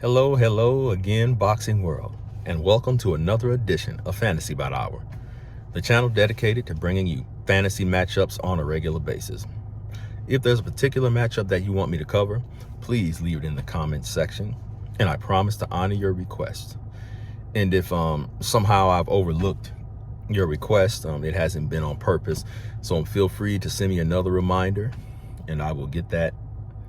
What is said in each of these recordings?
Hello again, boxing world, and welcome to another edition of Fantasy Bout Hour, the channel dedicated to bringing you fantasy matchups on a regular basis. If there's a particular matchup that you want me to cover, please leave it in the comments section, and I promise to honor your request. And if somehow I've overlooked your request, it hasn't been on purpose, so feel free to send me another reminder, and I will get that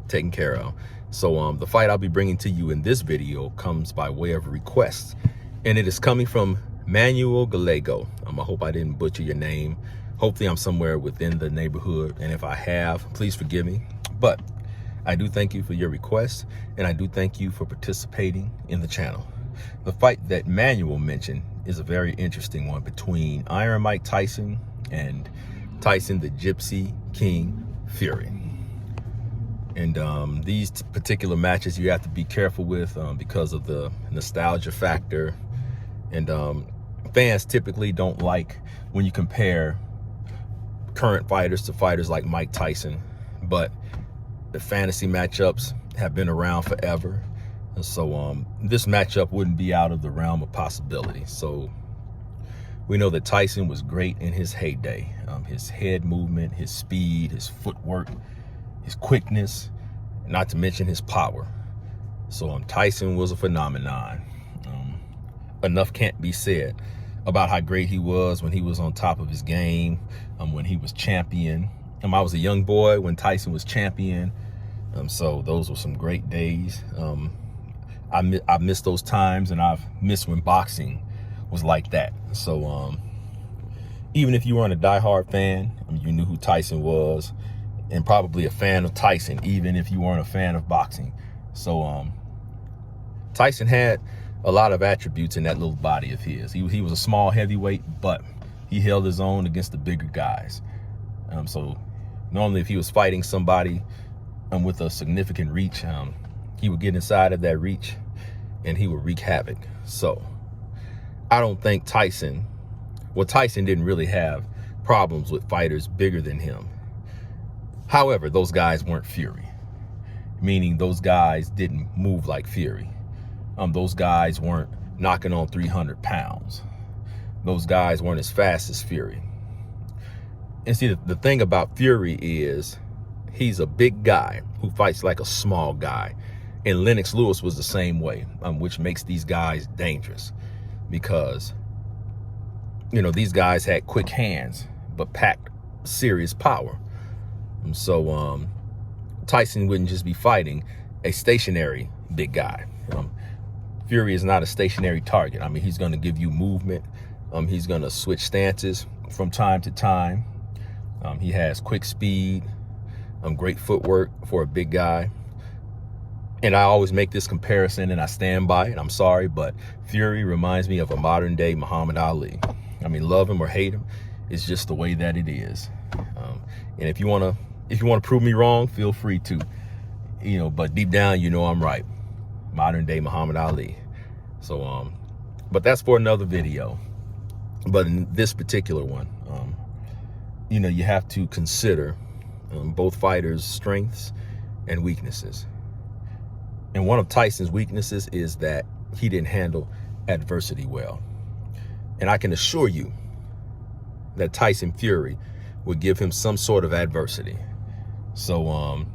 taken care of. So the fight I'll be bringing to you in this video comes by way of request, and it is coming from Manuel Gallego. I hope I didn't butcher your name. Hopefully I'm somewhere within the neighborhood, and if I have, please forgive me. But I do thank you for your request, and I do thank you for participating in the channel. The fight that Manuel mentioned is a very interesting one between Iron Mike Tyson and Tyson the Gypsy King Fury. And these particular matches you have to be careful with because of the nostalgia factor. And fans typically don't like when you compare current fighters to fighters like Mike Tyson. But the fantasy matchups have been around forever. And so this matchup wouldn't be out of the realm of possibility. So we know that Tyson was great in his heyday. His head movement, his speed, his footwork, his quickness, not to mention his power. So Tyson was a phenomenon. Enough can't be said about how great he was when he was on top of his game, when he was champion. I was a young boy when Tyson was champion. So those were some great days. I miss those times, and I've missed when boxing was like that. So even if you weren't a diehard fan, you knew who Tyson was, and probably a fan of Tyson, even if you weren't a fan of boxing. So Tyson had a lot of attributes in that little body of his. He was a small heavyweight, but he held his own against the bigger guys. So normally if he was fighting somebody with a significant reach, he would get inside of that reach and he would wreak havoc. So I don't think Tyson didn't really have problems with fighters bigger than him. However, those guys weren't Fury, meaning those guys didn't move like Fury. Those guys weren't knocking on 300 pounds. Those guys weren't as fast as Fury. And see, the thing about Fury is he's a big guy who fights like a small guy. And Lennox Lewis was the same way, which makes these guys dangerous because, these guys had quick hands, but packed serious power. And so Tyson wouldn't just be fighting a stationary big guy. Fury is not a stationary target. He's going to give you movement. He's going to switch stances from time to time. He has quick speed, great footwork for a big guy. And I always make this comparison, and I stand by it. I'm sorry, but Fury reminds me of a modern day Muhammad Ali. Love him or hate him, it's just the way that it is. And if you want to prove me wrong, feel free to, but deep down, I'm right. Modern day Muhammad Ali. So, but that's for another video. But in this particular one, you have to consider both fighters' strengths and weaknesses. And one of Tyson's weaknesses is that he didn't handle adversity well. And I can assure you that Tyson Fury would give him some sort of adversity. So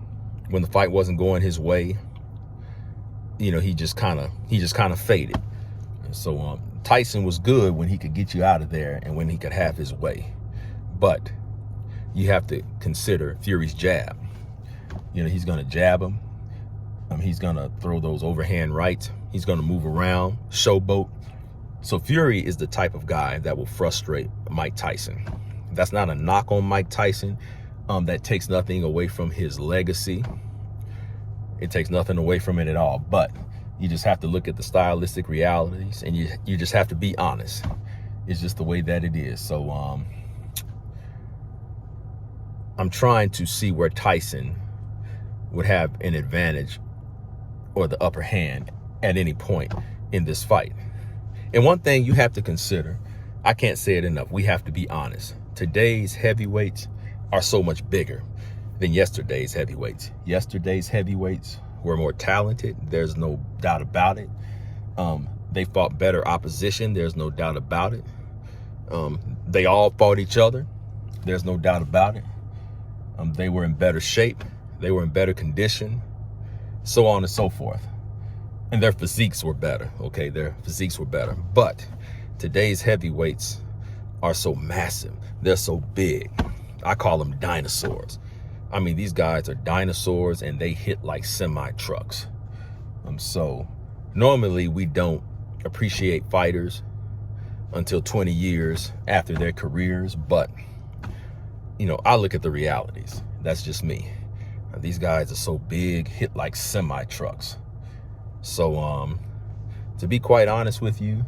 when the fight wasn't going his way, he just kind of faded. So Tyson was good when he could get you out of there and when he could have his way. But you have to consider Fury's jab. He's going to jab him. He's going to throw those overhand rights. He's going to move around, showboat. So Fury is the type of guy that will frustrate Mike Tyson. That's not a knock on Mike Tyson. That takes nothing away from his legacy. It takes nothing away from it at all. But you just have to look at the stylistic realities, and you just have to be honest. It's just the way that it is. So I'm trying to see where Tyson would have an advantage or the upper hand at any point in this fight. And one thing you have to consider, I can't say it enough, we have to be honest. Today's heavyweights are so much bigger than yesterday's heavyweights. Yesterday's heavyweights were more talented. There's no doubt about it. They fought better opposition. There's no doubt about it. They all fought each other. There's no doubt about it. They were in better shape. They were in better condition, so on and so forth. And their physiques were better, okay? Their physiques were better. But today's heavyweights are so massive. They're so big. I call them dinosaurs. I mean, these guys are dinosaurs and they hit like semi-trucks. So normally we don't appreciate fighters until 20 years after their careers. But, you know, I look at the realities. That's just me. These guys are so big, hit like semi-trucks. So, to be quite honest with you,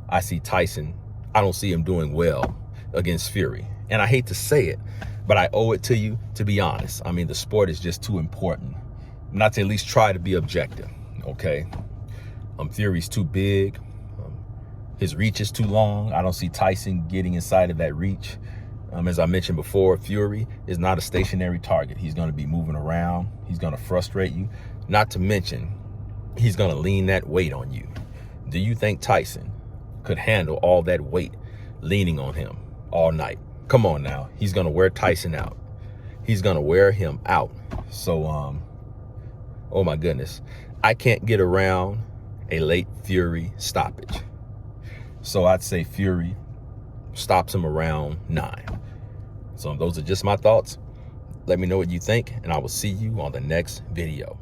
I see Tyson. I don't see him doing well against Fury. And I hate to say it, but I owe it to you to be honest. I mean, the sport is just too important not to at least try to be objective, okay? Fury's too big. His reach is too long. I don't see Tyson getting inside of that reach. As I mentioned before, Fury is not a stationary target. He's going to be moving around. He's going to frustrate you. Not to mention, he's going to lean that weight on you. Do you think Tyson could handle all that weight leaning on him all night? Come on now. He's going to wear Tyson out. He's going to wear him out. So, oh my goodness. I can't get around a late Fury stoppage. So I'd say Fury stops him around 9. So those are just my thoughts. Let me know what you think, and I will see you on the next video.